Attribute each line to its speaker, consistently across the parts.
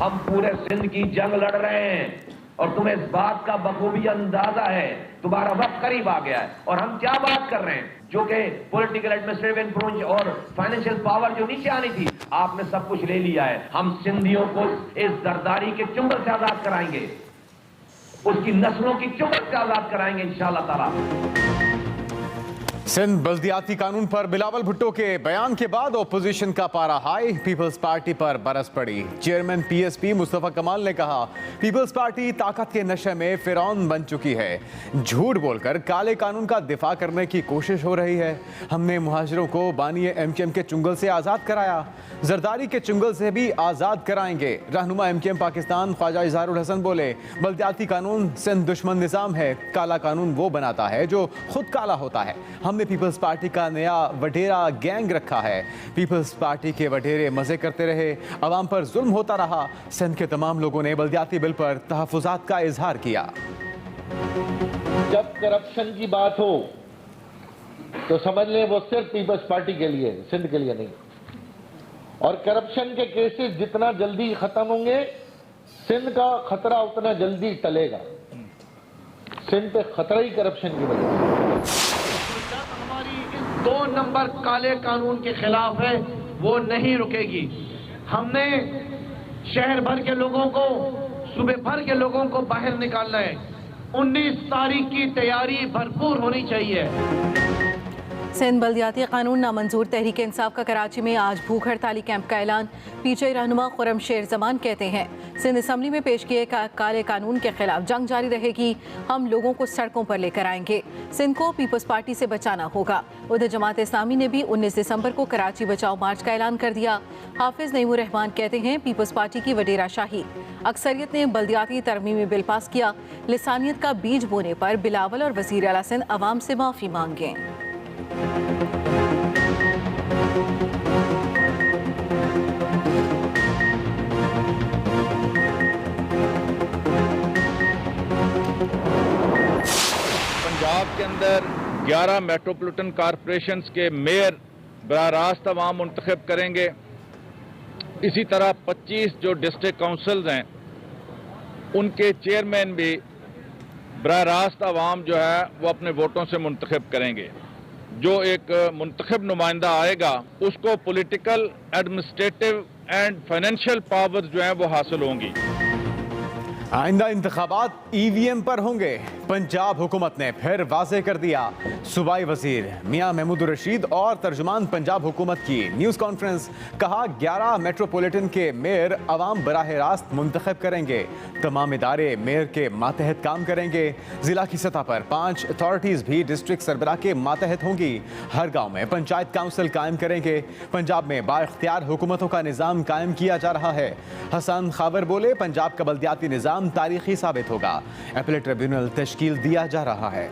Speaker 1: हम पूरे सिंध की जंग लड़ रहे हैं और तुम्हें इस बात का बखूबी अंदाजा है, तुम्हारा वक्त करीब आ गया है। और हम क्या बात कर रहे हैं, जो कि पॉलिटिकल एडमिनिस्ट्रेटिव इन्फ्लुएंस और फाइनेंशियल पावर जो नीचे आनी थी, आपने सब कुछ ले लिया है। हम सिंधियों को इस जरदारी के चुंगल से आजाद कराएंगे, उसकी नस्लों की चुंगल से आजाद कराएंगे इंशाअल्लाह ताला।
Speaker 2: सिंध बल्दियाती कानून पर बिलावल भुट्टो के बयान के बाद ओपोजिशन का पारा हाई, पीपल्स पार्टी पर बरस पड़ी। चेयरमैन पीएसपी मुस्तफा कमाल ने कहा, पीपल्स पार्टी ताकत के नशे में फिरौन बन चुकी है। झूठ बोलकर काले कानून का दिफा करने की कोशिश हो रही है। हमने मुहाजिरों को बानिए एमकेएम के चुंगल से आज़ाद कराया, जरदारी के चुंगल से भी आज़ाद कराएंगे। रहनुमा एमकेएम पाकिस्तान ख्वाजा इजहारुल हसन बोले, बल्दियाती कानून सिंध दुश्मन निज़ाम है। काला कानून वो बनाता है जो खुद काला होता है। हमने पीपल्स पार्टी का नया वडेरा गैंग रखा है। पीपल्स पार्टी के वडेरे मजे करते रहे, अवाम पर जुल्म होता रहा। सिंध के तमाम लोगों ने बल्दियाती बिल पर तहफ़्फ़ुज़ात का इजहार किया।
Speaker 3: जब करप्शन की बात हो तो समझ लें वो सिर्फ पीपल्स पार्टी के लिए, सिंध के लिए नहीं। और करप्शन के केसेस जितना जल्दी खत्म होंगे, सिंध का खतरा उतना जल्दी टलेगा। सिंध पे खतरा ही करप्शन की वजह से।
Speaker 1: हमारी इस 2 नंबर काले कानून के खिलाफ है, वो नहीं रुकेगी। हमने शहर भर के लोगों को, सूबे भर के लोगों को बाहर निकालना है। 19 तारीख की तैयारी भरपूर होनी चाहिए।
Speaker 4: सिंध बल्दियाती कानून नामंजूर, तहरीक इंसाफ का कराची में आज भूख हड़ताली कैंप का ऐलान। पीछे रहनुमा खुर्रम शेर जमान कहते हैं, सिंध असम्बली में पेश किए काले कानून के खिलाफ जंग जारी रहेगी। हम लोगों को सड़कों पर लेकर आएंगे। सिंध को पीपल्स पार्टी से बचाना होगा। उधर जमात इस्लामी ने भी 19 दिसंबर को कराची बचाओ मार्च का ऐलान कर दिया। हाफिज नईमुर रहमान कहते हैं, पीपल्स पार्टी की वडेरा शाही। अक्सरियत ने बल्दियाती तरमीमी बिल पास किया। लिसानियत का बीज बोने पर बिलावल और वज़ीर आला सिंध अवाम से माफ़ी मांगे।
Speaker 5: पंजाब के अंदर 11 मेट्रोपॉलिटन कॉरपोरेशंस के मेयर बराह रास्त अवाम मुंतखब करेंगे। इसी तरह 25 जो डिस्ट्रिक्ट काउंसिल्स हैं उनके चेयरमैन भी बराह रास्त अवाम जो है वो अपने वोटों से मुंतखब करेंगे। जो एक मुंतखब नुमाइंदा आएगा उसको political, administrative and financial powers जो हैं वो हासिल होंगी।
Speaker 2: आइंदा इंतखाबात ईवीएम पर होंगे, पंजाब हुकूमत ने फिर वाज़ेह कर दिया। सूबाई वजीर मियां महमूद रशीद और तर्जुमान पंजाब हुकूमत की न्यूज़ कॉन्फ्रेंस। कहा, 11 मेट्रोपॉलिटन के मेयर अवाम बराह रास्त मुंतखब करेंगे। तमाम इदारे मेयर के मातहत काम करेंगे। ज़िला की सतह पर 5 अथॉरिटीज़ भी डिस्ट्रिक्ट सरबराह के मातहत होंगी। हर गाँव में पंचायत काउंसिल कायम करेंगे। पंजाब में बाइख्तियार हुकूमतों का निज़ाम कायम किया जा रहा है। हसन खाबर बोले, पंजाब का बल्दियाती निज़ाम तारीखी साबित होगा। अपीलेट ट्रिब्यूनल तश्कील दिया जा रहा है।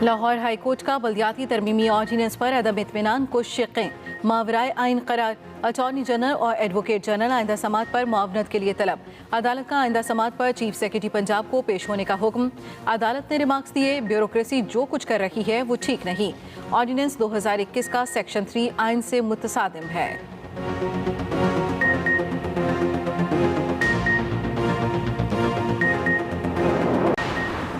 Speaker 4: लाहौर हाईकोर्ट का बल्दियाती तरमीमी ऑर्डिनेंस पर अदम इत्मीनान को शिक़ें, मावराए आइन करार। अटॉर्नी जनरल और एडवोकेट जनरल आइंदा समात पर मुआवनत के लिए तलब। अदालत का आइंदा समात पर चीफ सेक्रेटरी पंजाब को पेश होने का हुक्म। अदालत ने रिमार्क्स दिए, ब्यूरोक्रेसी जो कुछ कर रही है वो ठीक नहीं। ऑर्डिनेंस 2021 का सेक्शन 3 आइन से मुतसादिम है।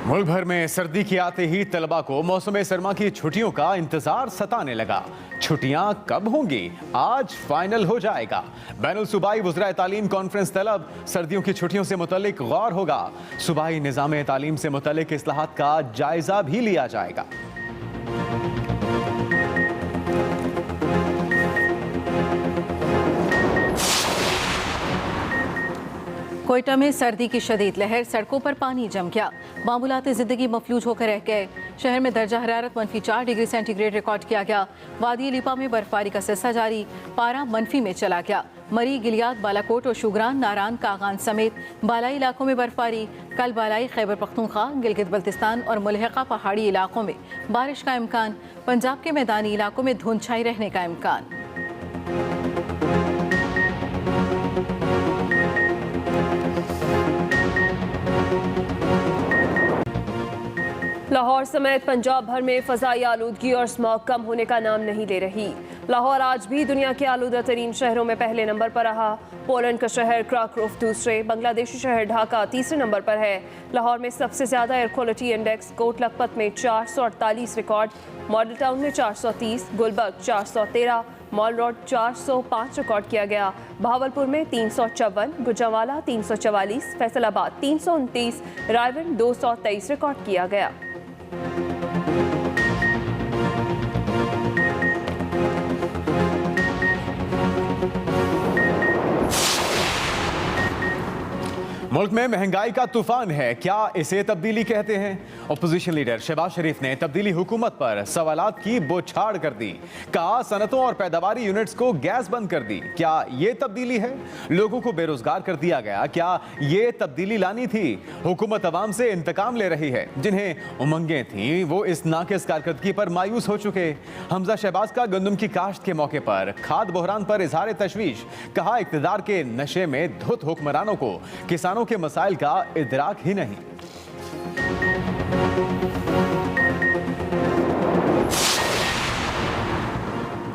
Speaker 2: मुल्क भर में सर्दी के आते ही तलबा को मौसम सरमा की छुट्टियों का इंतजार सताने लगा। छुट्टियां कब होंगी, आज फाइनल हो जाएगा। बैनुल सूबाई वज़राए तालीम कॉन्फ्रेंस तलब। सर्दियों की छुट्टियों से मुतल्लिक गौर होगा। सूबाई निज़ाम तालीम से मुतल्लिक इस्लाहात का जायजा भी लिया जाएगा।
Speaker 4: कोयटा में सर्दी की शदीद लहर, सड़कों पर पानी जम गया। मामूलात ज़िंदगी मफलूज होकर रह गए। शहर में दर्जा हरारत -4 डिग्री सेंटीग्रेड रिकॉर्ड किया गया। वादी लिपा में बर्फबारी का सिलसिला जारी, पारा मनफी में चला गया। मरी, गिलियात, बालाकोट और शुगरान, नारान, कागान समेत बालाई इलाकों में बर्फबारी। कल बालाई खैबर पख्तूनख्वा, गिलगित बल्तिस्तान और मुलहका पहाड़ी इलाकों में बारिश का इम्कान। पंजाब के मैदानी इलाकों में धुंध छाई रहने का इम्कान।
Speaker 6: लाहौर समेत पंजाब भर में फ़ज़ाई आलूदगी और स्मॉग कम होने का नाम नहीं ले रही। लाहौर आज भी दुनिया के आलूदा तरीन शहरों में पहले नंबर पर रहा। पोलैंड का शहर क्राकोव दूसरे, बांग्लादेशी शहर ढाका तीसरे नंबर पर है। लाहौर में सबसे ज़्यादा air quality index Kot Lakhpat में 448 रिकॉर्ड, मॉडल टाउन में 430, गुलबर्ग 413, मॉल रोड 405 रिकॉर्ड किया गया। भावलपुर में 354, गुजरांवाला 344, फैसलाबाद 329, रायवन 223 रिकॉर्ड किया गया।
Speaker 2: मुल्क में महंगाई का तूफान है, क्या इसे तब्दीली कहते हैं? अपोजिशन लीडर शहबाज शरीफ ने तब्दीली हुकूमत पर सवालात की बौछार कर दी। कहा सनतों और पैदावारी यूनिट्स को गैस बंद कर दी। क्या ये तब्दीली है? लोगों को बेरोजगार कर दिया गया, क्या ये तब्दीली लानी थी? हुकूमत अवाम से इंतकाम ले रही है। जिन्हें उमंगें थीं वो इस नाकिस कारकर्दगी पर मायूस हो चुके। हमजा शहबाज का गंदम की काश्त के मौके पर खाद बहरान पर इजहार तशवीश। कहा इक़्तिदार के नशे में धुत हुक्मरानों को किसानों के मसाइल का इदराक ही नहीं।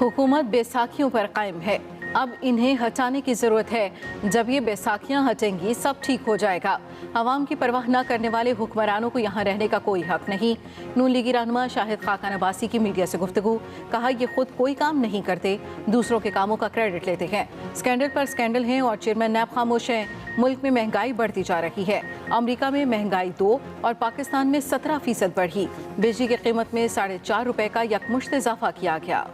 Speaker 4: हुकूमत बैसाखियों पर कायम है, अब इन्हें हटाने की ज़रूरत है। जब ये बैसाखियाँ हटेंगी सब ठीक हो जाएगा। आवाम की परवाह न करने वाले हुक्मरानों को यहाँ रहने का कोई हक नहीं। नून लीगी रहनुमा शाहिद खाकान अब्बासी की मीडिया से गुफ्तगू। कहा ये खुद कोई काम नहीं करते, दूसरों के कामों का क्रेडिट लेते हैं। स्कैंडल पर स्कैंडल हैं और चेयरमैन नैब खामोश हैं। मुल्क में महंगाई बढ़ती जा रही है। अमरीका में महंगाई 2 और पाकिस्तान में 17% बढ़ी। बिजली की कीमत में 4.5 रुपये का यकमुश्त इजाफा किया गया।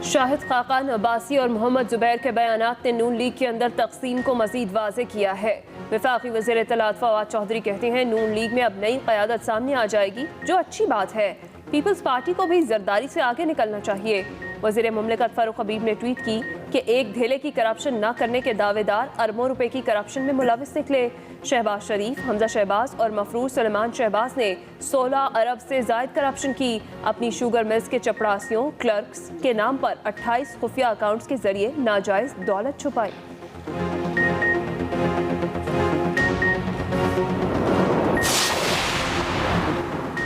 Speaker 6: शाहिद खाकान अब्बासी और मोहम्मद जुबैर के बयानात ने नून लीग के अंदर तकसीम को मजीद वाज़ेह किया है। वफाकी वज़ीर इत्तलात फवाद चौधरी कहते हैं नून लीग में अब नई क़यादत सामने आ जाएगी, जो अच्छी बात है। पीपल्स पार्टी को भी जरदारी से आगे निकलना चाहिए। वज़ीर मुमलिकत फारूक हबीब ने ट्वीट की कि एक धेले की करप्शन न करने के दावेदार अरबों रुपए की करप्शन में मुलविस निकले। शहबाज शरीफ, हमजा शहबाज और मफरूज सलमान शहबाज ने 16 अरब से ज़ायद करप्शन की। अपनी शुगर मिल्स के चपरासियों, क्लर्क्स के नाम पर 28 खुफिया अकाउंट्स के जरिए नाजायज़ दौलत छुपाई।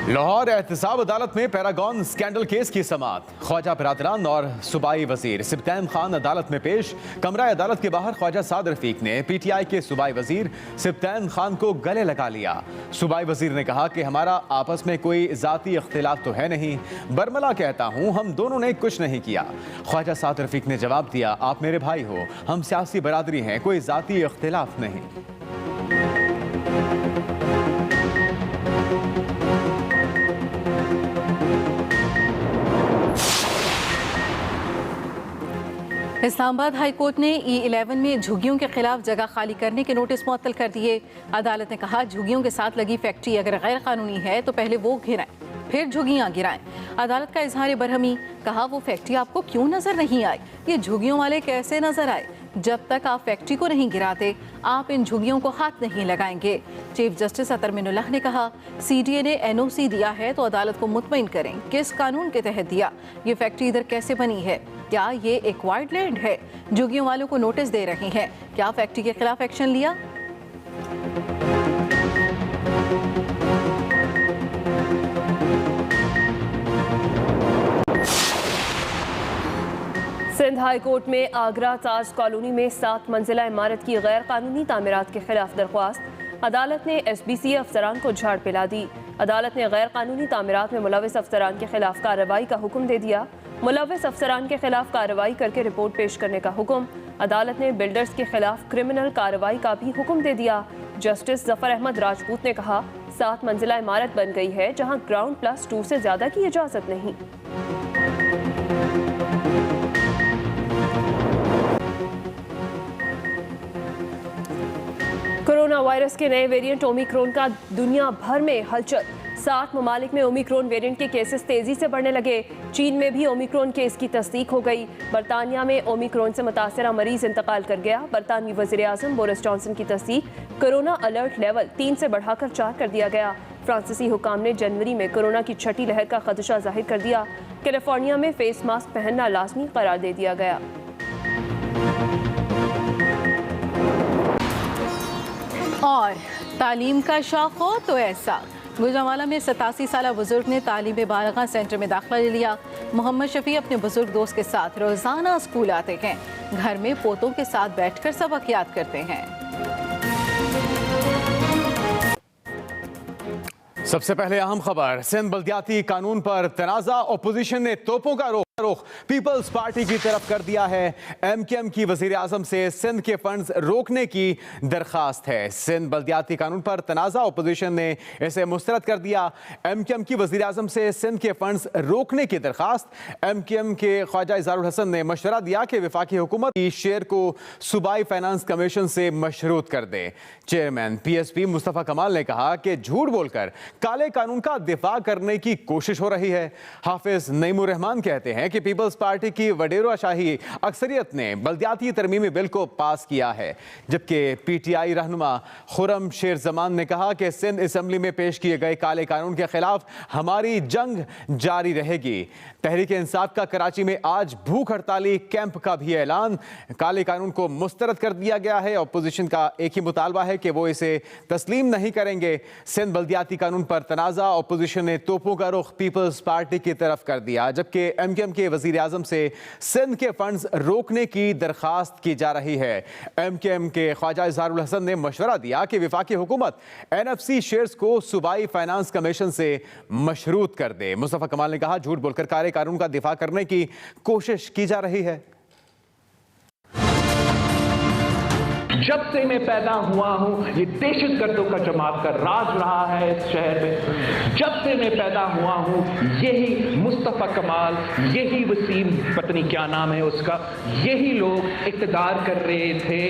Speaker 2: लाहौर एहतसाब अदालत में पैरागॉन स्कैंडल केस की समाअत। ख्वाजा बिरादरान और सूबाई वजीर सिब्तैन खान अदालत में पेश। कमरा अदालत के बाहर ख्वाजा साद रफीक ने PTI के सूबाई वजीर सिब्तैन खान को गले लगा लिया। सूबाई वजीर ने कहा कि हमारा आपस में कोई ज़ाती इख्तिलाफ तो है नहीं, बरमला कहता हूँ हम दोनों ने कुछ नहीं किया। ख्वाजा साद रफीक ने जवाब दिया आप मेरे भाई हो, हम सियासी बरादरी हैं, कोई ज़ाती इख्तिलाफ नहीं।
Speaker 4: इस्लामाबाद हाई कोर्ट ने E11 में झुग्गियों के खिलाफ जगह खाली करने के नोटिस मुअत्तल कर दिए। अदालत ने कहा झुग्गियों के साथ लगी फैक्ट्री अगर गैर कानूनी है तो पहले वो गिराएं, फिर झुग्गियां गिराएं। अदालत का इजहार बरहमी। कहा वो फैक्ट्री आपको क्यों नजर नहीं आई, ये झुग्गियों वाले कैसे नजर आए? जब तक आप फैक्ट्री को नहीं गिराते आप इन झुग्गियों को हाथ नहीं लगाएंगे। चीफ जस्टिस अतर मिनुल्लाह ने कहा CDA ने NOC दिया है तो अदालत को मुतमईन करें, किस कानून के तहत दिया, ये फैक्ट्री इधर कैसे बनी है, क्या ये एक्वायर्ड लैंड है? झुग्गियों वालों को नोटिस दे रहे हैं, क्या फैक्ट्री के खिलाफ एक्शन लिया?
Speaker 6: सिंध हाई कोर्ट में आगरा ताज कॉलोनी में 7 मंजिला इमारत की गैर कानूनी तामीरात के खिलाफ दरख्वास्त। अदालत ने SBC अफसरान को झाड़ पिला दी। अदालत ने गैर कानूनी तामीरात में मुलविस अफसरान के खिलाफ कार्रवाई का हुक्म दे दिया। मुलविस अफसरान के खिलाफ कार्रवाई करके रिपोर्ट पेश करने का हुक्म। अदालत ने बिल्डर्स के खिलाफ क्रिमिनल कार्रवाई का भी हुक्म दे दिया। जस्टिस जफर अहमद राजपूत ने कहा 7 मंजिला इमारत बन गई है जहां ग्राउंड +2 से ज्यादा की इजाजत नहीं। कोरोना वायरस के नए वेरिएंट ओमिक्रॉन का दुनिया भर में हलचल। 60 ममालिक में ओमिक्रॉन वेरिएंट के केसेस तेजी से बढ़ने लगे। चीन में भी ओमिक्रॉन केस की तस्दीक हो गई। बरतानिया में ओमिक्रॉन से मुतासरा मरीज इंतकाल कर गया। बरतानवी वज़ीर आज़म बोरिस जॉनसन की तस्दीक। कोरोना अलर्ट लेवल 3 से बढ़ाकर 4 कर दिया गया। फ्रांसीसी हुकाम ने जनवरी में कोरोना की छठी लहर का खदशा जाहिर कर दिया। कैलिफोर्निया में फेस मास्क पहनना लाजमी करार दे दिया गया।
Speaker 4: तालीम का शौक हो तो ऐसा। गुजरांवाला में 87 साल बुजुर्ग ने तालीम बालगा सेंटर में दाखिला ले लिया। मोहम्मद शफी अपने बुजुर्ग दोस्त के साथ रोजाना स्कूल आते हैं। घर में पोतों के साथ बैठकर सबक याद करते हैं।
Speaker 2: सबसे पहले अहम खबर, सिंध बल्दियाती कानून पर तनाजा, ओपोजिशन ने तोपों का रुख पीपल्स पार्टी की तरफ कर दिया है। एमकेएम की वजीर आजम से सिंध के फंड्स रोकने की दरखास्त है। सिंध बल्दियाती कानून पर तनाजा, ओपोजिशन ने इसे मुस्तरद कर दिया। एमकेएम की वजीर आजम से सिंध के फंड्स रोकने की दरखास्त। एमकेएम के ख्वाजा इजहारुल हसन ने मशवरा दिया कि वफाकी हुकूमत की शेयर को सूबाई फाइनेंस कमीशन से मशरूत कर दे। चेयरमैन पीएसपी मुस्तफा कमाल ने कहा कि झूठ बोलकर काले कानून का दिफा करने की कोशिश हो रही है। हाफिज नईमुर रहमान कहते हैं कि पीपल्स पार्टी की वडेराशाही अक्सरियत ने बल्दियाती तरमीमी बिल को पास किया है, जबकि पीटीआई रहनुमा खुरम शेर जमान ने कहा कि सिंध असेंबली में पेश किए गए काले कानून के खिलाफ हमारी जंग जारी रहेगी। तहरीक इंसाफ का कराची में आज भूख हड़ताली कैंप का भी ऐलान। काले कानून को मुस्तरद कर दिया गया है। अपोजिशन का एक ही मुतालबा है कि वो इसे तस्लीम नहीं करेंगे। सिंध बल्दियाती कानून पर तनाजा, अपोजिशन ने तोपों का रुख पीपल्स पार्टी की तरफ कर दिया, जबकि एमकेएम के वजीर आजम से सिंध के फंड्स रोकने की दरखास्त की जा रही है। एमकेएम के ख्वाजा इजहारुल हसन ने मशवरा दिया कि वफाकी हुकूमत एनएफसी शेयर्स को सूबाई फाइनेंस कमीशन से मशरूत कर दे। मुस्तफा कमाल ने कहा, झूठ बोलकर काले कानून का दिफा करने की कोशिश की जा रही है।
Speaker 7: जब से मैं पैदा हुआ हूं, ये दहशतगर्दों का जमात का राज रहा है इस शहर में। जब से मैं पैदा हुआ हूं, यही मुस्तफा कमाल, यही वसीम, पत्नी क्या नाम है उसका, यही लोग इक़्तिदार कर रहे थे।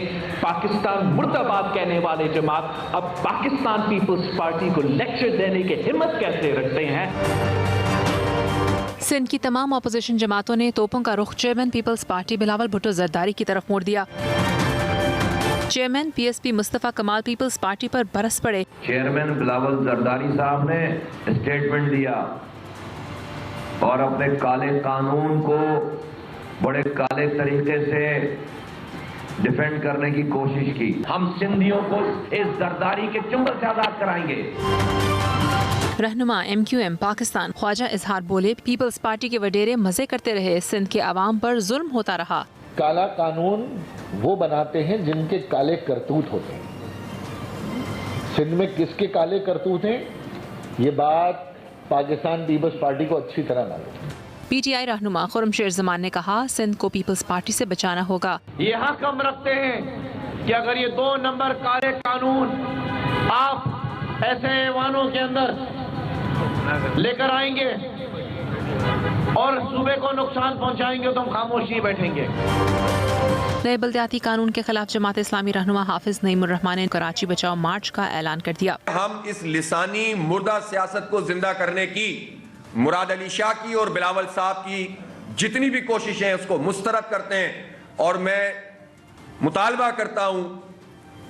Speaker 7: पाकिस्तान मुर्दाबाद कहने वाले जमात अब पाकिस्तान पीपल्स पार्टी को लेक्चर देने की हिम्मत कैसे रखते हैं।
Speaker 8: सिंध की तमाम अपोजिशन जमातों ने तोपों का रुख chairman People's Party Bilawal Bhutto Zardari की तरफ मोड़ दिया। चेयरमैन पीएसपी मुस्तफा कमाल पीपल्स पार्टी पर बरस पड़े।
Speaker 1: चेयरमैन बिलावल जरदारी साहब ने स्टेटमेंट दिया और अपने काले कानून को बड़े काले तरीके से डिफेंड करने की कोशिश की। हम सिंधियों को इस जरदारी के चुंगल से आजाद कराएंगे।
Speaker 8: रहनुमा एमक्यूएम पाकिस्तान ख्वाजा इजहार बोले, पीपल्स पार्टी के वडेरे मजे करते रहे, सिंध के अवाम पर जुल्म होता रहा।
Speaker 3: काला कानून वो बनाते हैं जिनके काले करतूत होते हैं। सिंध में किसके काले करतूत हैं, ये बात पाकिस्तान पीपल्स पार्टी को अच्छी तरह मालूम है।
Speaker 8: पीटीआई रहनुमा खुरम शेर जमान ने कहा, सिंध को पीपल्स पार्टी से बचाना होगा।
Speaker 7: ये हक हम रखते हैं कि अगर ये 2 नंबर काले कानून आप ऐसे ऐवानों के अंदर लेकर आएंगे और सूबे को नुकसान पहुंचाएंगे तो हम खामोशी बैठेंगे।
Speaker 8: नए बल्दियाती कानून के खिलाफ जमात इस्लामी रहनुमा हाफिज नईमुर रहमान ने कराची बचाओ मार्च का ऐलान कर दिया।
Speaker 9: हम इस लिसानी मुर्दा सियासत को जिंदा करने की मुराद अली शाह की और बिलावल साहब की जितनी भी कोशिशें हैं उसको मुस्तरद करते हैं और मैं मुतालबा करता हूं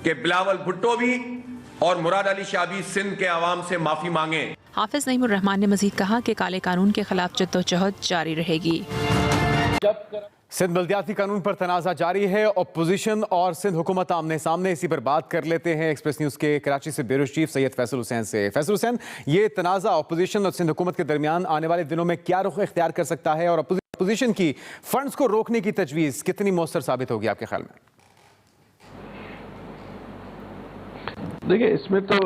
Speaker 9: कि बिलावल भुट्टो भी और मुराद अली शाह भी सिंध के अवाम से माफी मांगे।
Speaker 8: हाफिज नईमुर रहमान ने मजीद कहा कि काले कानून के खिलाफ जद्दोजहद जारी रहेगी।
Speaker 2: सिंध बल्दियाती कानून पर तनाज़ा जारी है। अपोजिशन और सिंध हुकूमत आमने सामने, इसी पर बात कर लेते हैं एक्सप्रेस न्यूज़ के कराची से ब्यूरो चीफ सैयद फैसल हुसैन से। फैसल हुसैन, ये तनाज़ा अपोजिशन और सिंध हुकूमत के दरमियान आने वाले दिनों में क्या रुख इख्तियार कर सकता है और अपोजिशन की फंड्स को रोकने की तजवीज़ कितनी मौसर साबित होगी आपके ख्याल में?
Speaker 10: देखिए, इसमें तो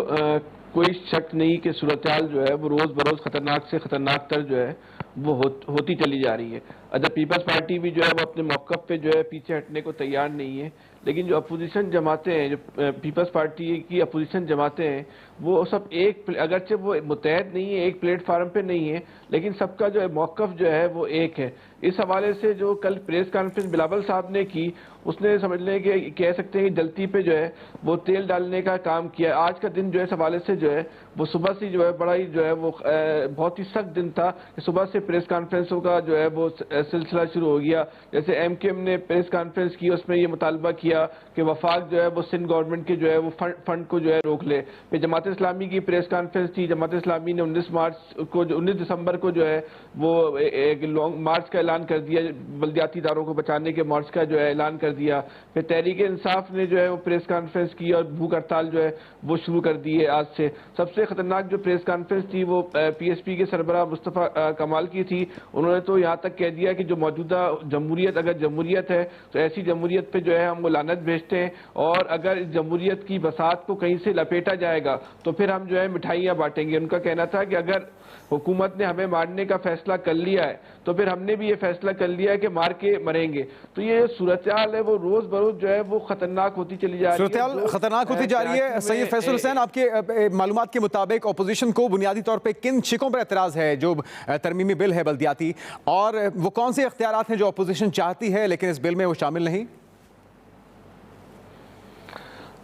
Speaker 10: कोई शक नहीं कि सूरत हाल जो है वो रोज़ बरोज़ ख़तरनाक से ख़तरनाक तर जो है वो होती चली जा रही है। अच्छा, पीपल्स पार्टी भी जो है वो अपने मौक़िफ़ पे जो है पीछे हटने को तैयार नहीं है, लेकिन जो अपोजिशन जमातें हैं, जो पीपल्स पार्टी की अपोजिशन जमातें हैं, वो सब एक, अगरचे वो मुतहद नहीं है, एक प्लेटफार्म पे नहीं है, लेकिन सबका जो है मौक़िफ़ जो है वो एक है। इस हवाले से जो कल प्रेस कॉन्फ्रेंस बिलावल साहब ने की, उसने समझ लें कि कह सकते हैं कि जलती पे जो है वो तेल डालने का काम किया। आज का दिन जो है इस हवाले से जो है वो सुबह से जो है बड़ा ही जो है वो बहुत ही सख्त दिन था। सुबह से प्रेस कॉन्फ्रेंसों का जो है वो सिलसिला शुरू हो गया। जैसे एमकेएम ने प्रेस कॉन्फ्रेंस की, उसमें ये मुतालबा किया दिया कि वफाक जो है वो सिंध गवर्नमेंट के जो है वो फंड को जो है रोक ले। फिर जमात इस्लामी की प्रेस कॉन्फ्रेंस थी, जमात इस्लामी ने 19 दिसंबर को जो है वो एक लॉन्ग मार्च का ऐलान कर दिया, बल्दियाती इदारों को बचाने के मार्च का जो है ऐलान कर दिया। फिर तहरीक इंसाफ ने जो है वो प्रेस कॉन्फ्रेंस की और भूख हड़ताल जो है वो शुरू कर दी है आज से। सबसे खतरनाक जो प्रेस कॉन्फ्रेंस थी वो PSP के सरबराह मुस्तफ़ा कमाल की थी। उन्होंने तो यहाँ तक कह दिया कि जो मौजूदा जमहूरियत अगर जमहूरियत है तो ऐसी जमहूरियत पे जो है हम लानत भेजते हैं, और अगर इस जमहूरियत की बसात को कहीं से लपेटा जाएगा तो फिर हम जो है मिठाइयाँ बांटेंगे। उनका कहना था कि अगर हुकूमत ने हमें मारने का फैसला कर लिया है तो फिर हमने भी ये फैसला कर लिया है कि मार के मरेंगे। तो ये सूरत हाल है वो रोज बरोज जो है वो खतरनाक होती चली जा रही है।
Speaker 2: सूरत हाल खतरनाक होती जा रही है। सैयद फैसल हुसैन, आपके मालूमात के मुताबिक अपोजिशन को बुनियादी तौर पे किन शिकों पर एतराज़ है जो तरमीमी बिल है बल्दियाती, और वो कौन से इख्तियारात हैं जो अपोजिशन चाहती है लेकिन इस बिल में वो शामिल नहीं?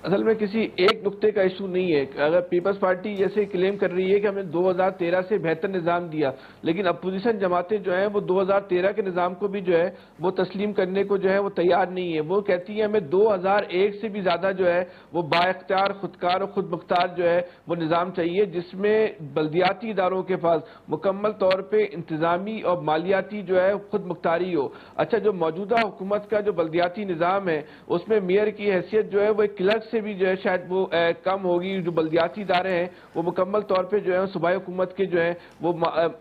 Speaker 10: असल में किसी एक नुक्ते का इशू नहीं है। अगर पीपल्स पार्टी जैसे क्लेम कर रही है कि हमने 2013 से बेहतर निज़ाम दिया, लेकिन अपोजिशन जमातें जो हैं वो 2013 के निज़ाम को भी जो है वो तस्लीम करने को जो है वो तैयार नहीं है। वो कहती है हमें 2001 से भी ज़्यादा जो है वो बाइख्तियार, खुदकार और खुद मुख्तार जो है वो निज़ाम चाहिए, जिसमें बल्दियाती इदारों के पास मुकम्मल तौर पर इंतज़ामी और मालियाती जो है खुद मुख्तारी हो। अच्छा, जो मौजूदा हुकूमत का जो बल्दियाती निज़ाम है उसमें मेयर की हैसियत जो है वो एक क्लर्क से भी जो है शायद वो कम होगी। जो बल्दियाती इदारे हैं वो मुकम्मल तौर पे जो है सूबाई हुकूमत के जो है वो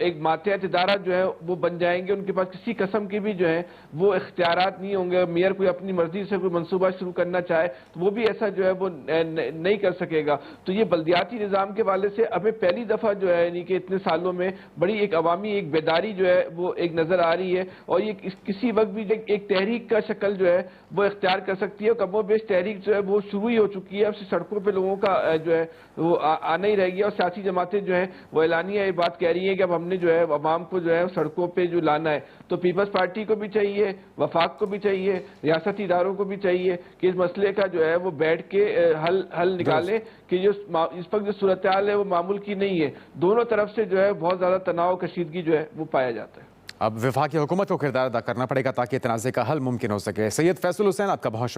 Speaker 10: एक मातहत इदारा जो है वो बन जाएंगे। उनके पास किसी किस्म के भी जो है वो इख्तियारात नहीं होंगे। मेयर कोई अपनी मर्जी से कोई मनसूबा शुरू करना चाहे तो वो भी ऐसा जो है वो नहीं कर सकेगा। तो ये बल्दियाती निज़ाम के वाले से अभी पहली दफ़ा जो है यानी कि इतने सालों में बड़ी एक अवामी एक बेदारी जो है वो एक नज़र आ रही है, और ये किसी वक्त भी एक तहरीक का शक्ल जो है वो इख्तियार कर सकती है। कमो बेश तहरीक जो है वो शुरू ही हो चुकी है। अब से सड़कों पे लोगों का जो है वो आना ही रह गया, और सियासी जमातें जो है वो ऐलानिया ये बात कह रही है कि अब हमने जो है अवाम को जो है सड़कों पे जो लाना है। तो पीपल्स पार्टी को भी चाहिए, वफाक को भी चाहिए, रियासती इदारों को भी चाहिए कि इस मसले का जो है वो बैठ के हल निकालें कि जो इस वक्त जो सूरत हाल है वो मामूल की नहीं है। दोनों तरफ से जो है बहुत ज़्यादा तनाव कशीदगी जो है वो पाया जाता है।
Speaker 2: अब वफाकी हुकूमत को किरदार अदा करना पड़ेगा ताकि तनाज़े का हल मुमकिन हो सके। सैयद फैसल हुसैन, आपका बहुत